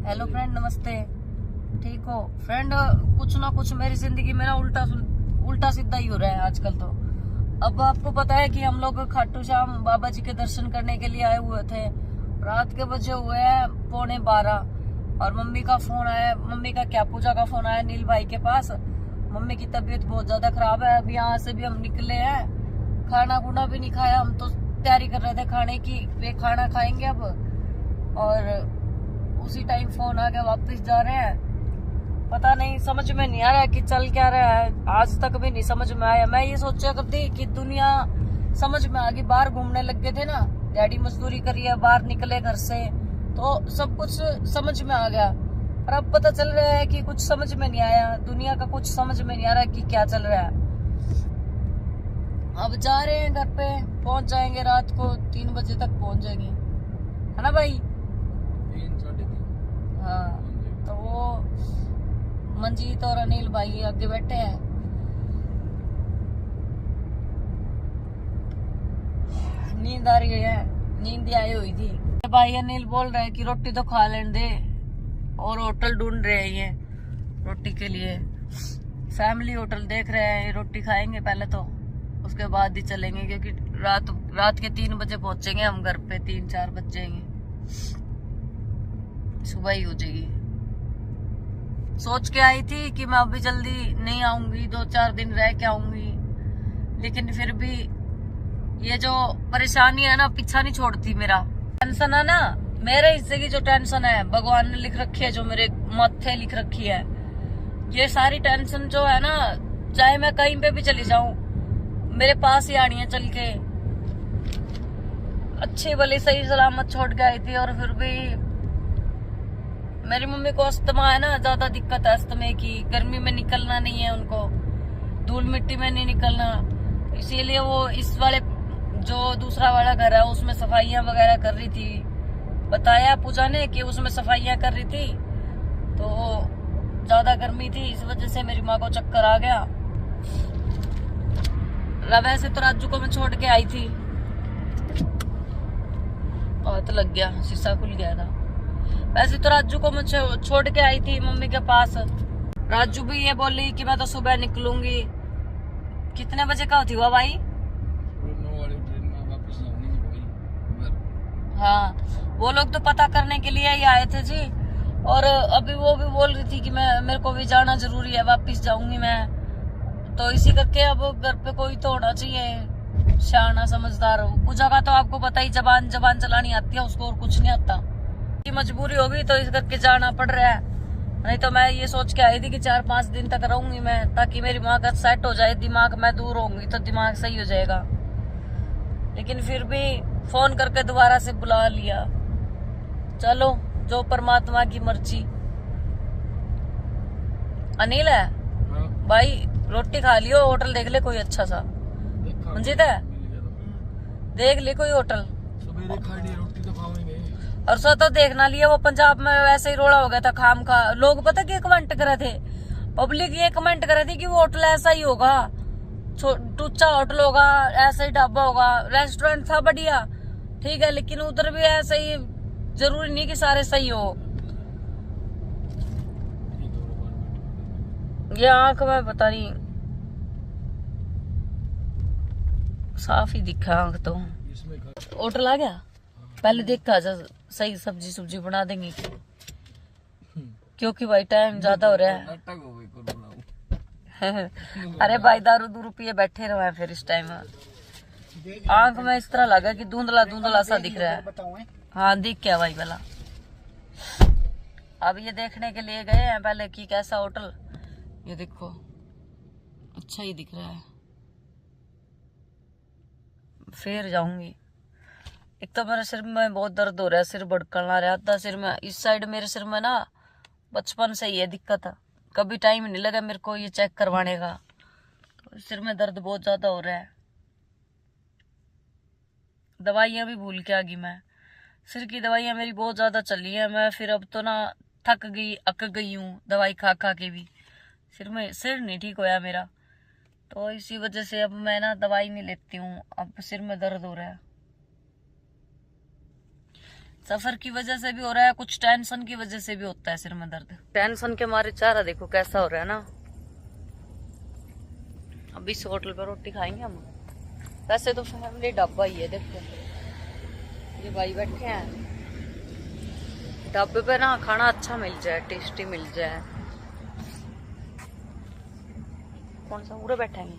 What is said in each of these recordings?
Hello friend, नमस्ते। ठीक हो फ्रेंड? कुछ ना कुछ मेरी जिंदगी में ना उल्टा सीधा ही हो रहा है आजकल तो। अब आपको पता है कि हम लोग खाटू श्याम बाबा जी के दर्शन करने के लिए आए हुए थे। रात के बजे हुए हैं 11:15 और मम्मी का फोन आया। मम्मी का क्या, पूजा का फोन आया नील भाई के पास। मम्मी की तबीयत बहुत ज्यादा खराब है। अब यहाँ से भी हम निकले हैं, खाना खुना भी नहीं खाया। हम तो तैयारी कर रहे थे खाने की, वे खाना खाएंगे अब। और उसी टाइम फोन आ गया, वापस जा रहे हैं। पता नहीं, समझ में नहीं आ रहा है कि चल क्या रहा है। आज तक भी नहीं समझ में आया। मैं ये सोचा करती कि दुनिया समझ में आ गई। बाहर घूमने लग गए थे ना, डैडी मजदूरी करिए, बाहर निकले घर से तो सब कुछ समझ में आ गया। पर अब पता चल रहा है कि कुछ समझ में नहीं आया। दुनिया का कुछ समझ में नहीं आ रहा कि क्या चल रहा है। अब जा रहे हैं घर पे, पहुंच जाएंगे रात को 3 बजे तक पहुंच जाएंगे, है ना भाई? 3-3:30। हाँ, तो वो मंजीत और अनिल भाई आगे बैठे हैं। नींद आ रही है, नींद आई हुई थी। भाई अनिल बोल रहे हैं कि रोटी तो खा लेने दे, और होटल ढूंढ रहे हैं ये रोटी के लिए। फैमिली होटल देख रहे हैं। रोटी खाएंगे पहले तो, उसके बाद ही चलेंगे, क्योंकि रात के 3 बजे पहुंचेंगे हम घर पे। 3-4 बज जाएंगे, सुबह ही हो जाएगी। सोच के आई थी कि मैं अभी जल्दी नहीं आऊंगी, 2-4 दिन रह के आऊंगी, लेकिन फिर भी ये जो परेशानी है ना, पीछा नहीं छोड़ती। मेरा टेंशन है ना, मेरे हिस्से की जो टेंशन है, भगवान ने लिख रखी है, जो मेरे माथे लिख रखी है, ये सारी टेंशन जो है ना, चाहे मैं कहीं पे भी चली जाऊं, मेरे पास ही आनी है चल के। अच्छी भली सही सलामत छोड़ के आई थी, और फिर भी मेरी मम्मी को अस्थमा है ना, ज्यादा दिक्कत है अस्थमे की। गर्मी में निकलना नहीं है उनको, धूल मिट्टी में नहीं निकलना, इसीलिए वो इस वाले जो दूसरा वाला घर है उसमें सफाइयां वगैरह कर रही थी। बताया पूजा ने कि उसमें सफाइयां कर रही थी, तो ज्यादा गर्मी थी, इस वजह से मेरी माँ को चक्कर आ गया। वैसे तो राजू को मैं छोड़ के आई थी, हाथ लग गया, शीशा खुल गया था। वैसे तो राजू को मैं छोड़ के आई थी मम्मी के पास। राजू भी ये बोली कि मैं तो सुबह निकलूंगी। कितने बजे का होती हुआ भाई? 9 वाली ट्रेन में वापस आऊंगी भाई। हाँ, वो लोग तो पता करने के लिए ही आए थे जी। और अभी वो भी बोल रही थी कि मेरे को भी जाना जरूरी है, वापस जाऊंगी मैं। तो इसी करके अब घर पे कोई तो होना चाहिए, शाना समझदार हो। पूजा का तो आपको पता ही, जबान चलानी आती है उसको, और कुछ नहीं आता। की मजबूरी होगी तो इस करके जाना पड़ रहा है। नहीं तो मैं ये सोच के आई थी कि 4-5 दिन तक रहूंगी मैं, ताकि मेरी माँ का सेट हो जाए दिमाग। मैं दूर होंगी तो दिमाग सही हो जाएगा। लेकिन फिर भी फोन करके दोबारा से बुला लिया। चलो, जो परमात्मा की मर्जी। अनिल है भाई, रोटी खा लियो, होटल देख ले कोई अच्छा सा। मंजीत है, देख ले कोई होटल। सवेरे खाई रोटी तो खाओगे। और सो तो देखना लिया, वो पंजाब में वैसे ही रोड़ा हो गया था खाम खा। लोग पता क्या कमेंट करे थे, पब्लिक ये कमेंट करे थी कि वो होटल ऐसा ही होगा, टूचा होटल होगा, ऐसा ही ढाबा होगा। रेस्टोरेंट था बढ़िया, ठीक है, लेकिन उधर भी ऐसा ही, जरूरी नहीं कि सारे सही हो। ये आंख में पता नहीं, साफ ही दिखा आंख तो। होटल आ गया, पहले देखा जा, सही सब्जी सुब्जी बना देंगे, क्योंकि भाई टाइम ज्यादा हो रहा है। अरे भाई, दारू दूरू पिए बैठे रहे फिर इस टाइम। आंख में इस तरह लगा कि धुंधला धुंधला सा दिख रहा है। हाँ, दिख क्या भाई पहला। अब ये देखने के लिए गए हैं पहले कि कैसा होटल। ये देखो, अच्छा ही दिख रहा है। फिर जाऊंगी। एक तो मेरे सिर में बहुत दर्द हो रहा है, सिर भड़कना रहा था सिर में। इस साइड मेरे सिर में ना बचपन से ही है दिक्कत। कभी टाइम नहीं लगा मेरे को ये चेक करवाने का, तो सिर में दर्द बहुत ज्यादा हो रहा है। दवाइयां भी भूल के आ गई मैं। सिर की दवाइयां मेरी बहुत ज्यादा चली है। मैं फिर अब तो ना थक गई, अक गई हूँ दवाई खा खा के भी। सिर नहीं ठीक होया मेरा, तो इसी वजह से अब मैं ना दवाई नहीं लेती हूँ। अब सिर में दर्द हो रहा है। सफर की वजह से भी हो रहा है, कुछ टेंशन की वजह से भी होता है सिर में दर्द। टेंशन के मारे चेहरा देखो कैसा हो रहा है ना। अभी इस होटल पर रोटी खाएंगे हम। वैसे तो फैमिली ढाबा ही है, देखो ये भाई बैठे हैं ढाबे पे ना, खाना अच्छा मिल जाए, टेस्टी मिल जाए। कौन सा पूरे बैठेंगे?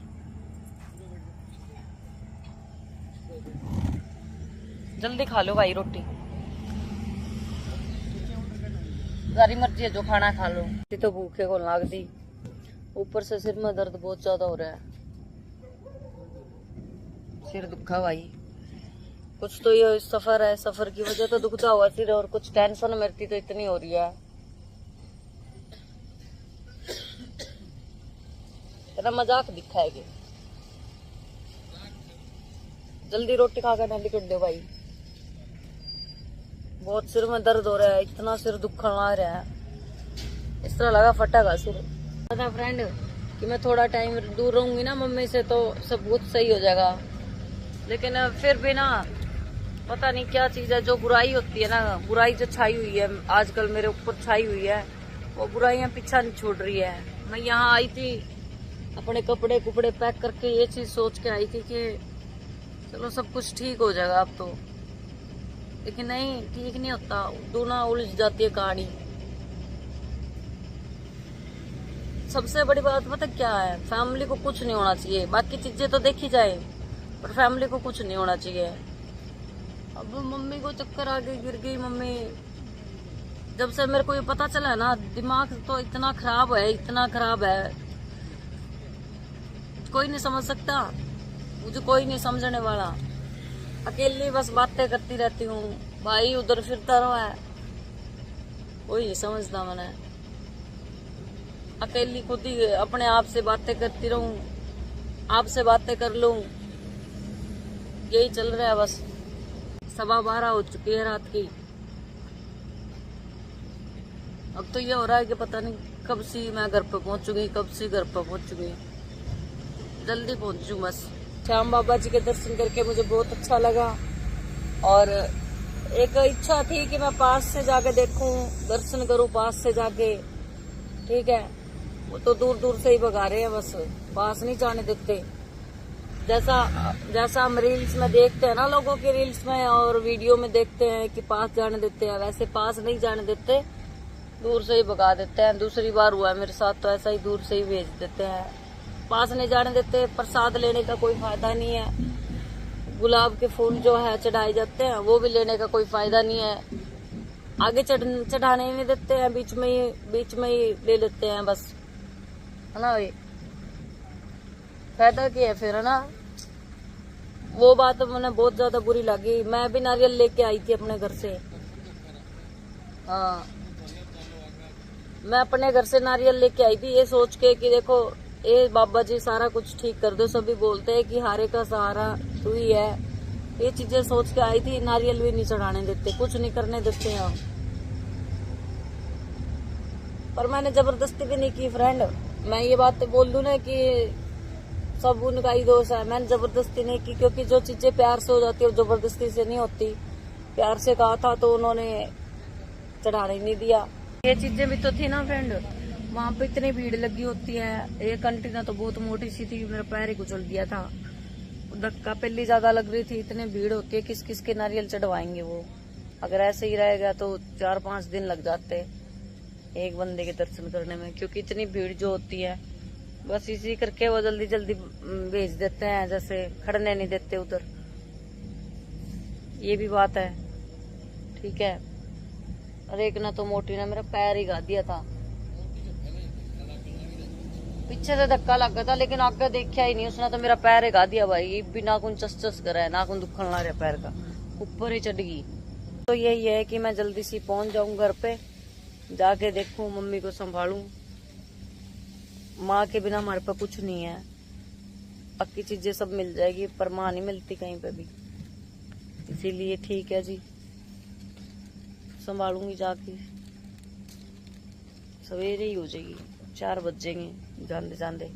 जल्दी खा लो भाई रोटी, सारी मर्जी है, जो खाना खा लो। तो भूखे को लाग दी, ऊपर से सिर में दर्द बहुत ज्यादा हो रहा है, सिर दुखा भाई। कुछ तो ये सफर है, सफर की वजह तो दुखता हुआ सिर, और कुछ टेंशन मेरी तो इतनी हो रही है। तेरा मजाक दिखाएगी। जल्दी रोटी खा कर निकल दो भाई, बहुत सिर में दर्द हो रहा है, इतना सिर दुखन आ रहा है, इस तरह लगा फटेगा सिर। पता फ्रेंड कि मैं थोड़ा टाइम दूर रहूंगी ना मम्मी से तो सब कुछ सही हो जाएगा, लेकिन फिर भी ना पता नहीं क्या चीज है, जो बुराई होती है ना, बुराई जो छाई हुई है आजकल मेरे ऊपर छाई हुई है, वो बुराइयां पीछा नहीं छोड़ रही है। मैं यहाँ आई थी अपने कपड़े कुपड़े पैक करके, ये चीज सोच के आई थी कि चलो सब कुछ ठीक हो जाएगा अब तो, लेकिन नहीं, ठीक नहीं होता, दूना उलझ जाती है कहानी। सबसे बड़ी बात पता क्या है, फैमिली को कुछ नहीं होना चाहिए, बाकी चीजें तो देखी जाए पर फैमिली को कुछ नहीं होना चाहिए। अब मम्मी को चक्कर आके गिर गई मम्मी, जब से मेरे को ये पता चला ना, दिमाग तो इतना खराब है, इतना खराब है, कोई नहीं समझ सकता, मुझे कोई नहीं समझने वाला। अकेली बस बातें करती रहती हूँ, भाई उधर फिरता रहा है, कोई नहीं समझता। मैंने अकेली खुद ही अपने आप से बातें करती रहूं, आपसे बातें कर लूं, यही चल रहा है बस। 12:15 हो चुकी है रात की। अब तो ये हो रहा है कि पता नहीं कब सी मैं घर पे पहुंचूंगी, कब सी घर पे पहुंचूंगी, जल्दी पहुंचूं बस। श्याम बाबा जी के दर्शन करके मुझे बहुत अच्छा लगा, और एक इच्छा थी कि मैं पास से जाके देखूं, दर्शन करूं पास से जाके, ठीक है। वो तो दूर दूर से ही भगा रहे हैं, बस पास नहीं जाने देते। जैसा हम रील्स में देखते हैं ना, लोगों के रील्स में और वीडियो में देखते हैं कि पास जाने देते हैं, वैसे पास नहीं जाने देते, दूर से ही भगा देते हैं। दूसरी बार हुआ है मेरे साथ, तो ऐसा ही दूर से ही भेज देते हैं, पास नहीं जाने देते। प्रसाद लेने का कोई फायदा नहीं है, गुलाब के फूल जो है चढ़ाए जाते हैं, वो भी लेने का कोई फायदा नहीं है, आगे चढ़ाने नहीं देते हैं, बीच में ही ले लेते हैं बस, है ना भाई। फायदा क्या है फिर, है ना। वो बात मुझे बहुत ज्यादा बुरी लगी। मैं भी नारियल लेके आई थी अपने घर से, हाँ मैं अपने घर से नारियल लेके आई थी, ये सोच के कि देखो ये बाबा जी सारा कुछ ठीक कर दो। सभी बोलते हैं कि हारे का सहारा तू ही है, ये चीजें सोच के आई थी। नारियल भी नहीं चढ़ाने देते, कुछ नहीं करने देते हैं, पर मैंने जबरदस्ती भी नहीं की फ्रेंड। मैं ये बात बोल दूं ना कि सब उनका ही दोष है, मैंने जबरदस्ती नहीं की, क्योंकि जो चीजें प्यार से हो जाती है वो जबरदस्ती से नहीं होती। प्यार से कहा था तो उन्होंने चढ़ाने नहीं दिया। ये चीजें भी तो थी ना फ्रेंड, वहां पे इतनी भीड़ लगी होती है, एक आंटी ना तो बहुत मोटी सी थी, मेरा पैर ही कुचल दिया था, धक्का पहली ज्यादा लग रही थी। इतनी भीड़ होती है, किस किस के नारियल चढ़वाएंगे वो। अगर ऐसे ही रहेगा तो 4-5 दिन लग जाते एक बंदे के दर्शन करने में, क्योंकि इतनी भीड़ जो होती है, बस इसी करके वो जल्दी जल्दी भेज देते हैं, जैसे खड़ने नहीं देते उधर। ये भी बात है, ठीक है। और एक ना तो मोटी ने मेरा पैर ही गा दिया था, पीछे से धक्का लग गया था, लेकिन आगे देखा ही नहीं उसने, तो मेरा पैर ही गा दिया भाई। भी नाखून चस करा है, नाखून दुखन ला रहा पैर का, ऊपर ही चढ़ गई। तो यही है कि मैं जल्दी से पहुंच जाऊं घर पे, जाके देखूं, मम्मी को संभालूं। माँ के बिना हमारे पास कुछ नहीं है, पक्की चीजें सब मिल जाएगी, पर माँ नहीं मिलती कहीं पे भी, इसीलिए ठीक है जी, संभालूंगी जाके। सवेरे ही हो जाएगी, 4 बज जाएंगे जाते जाते।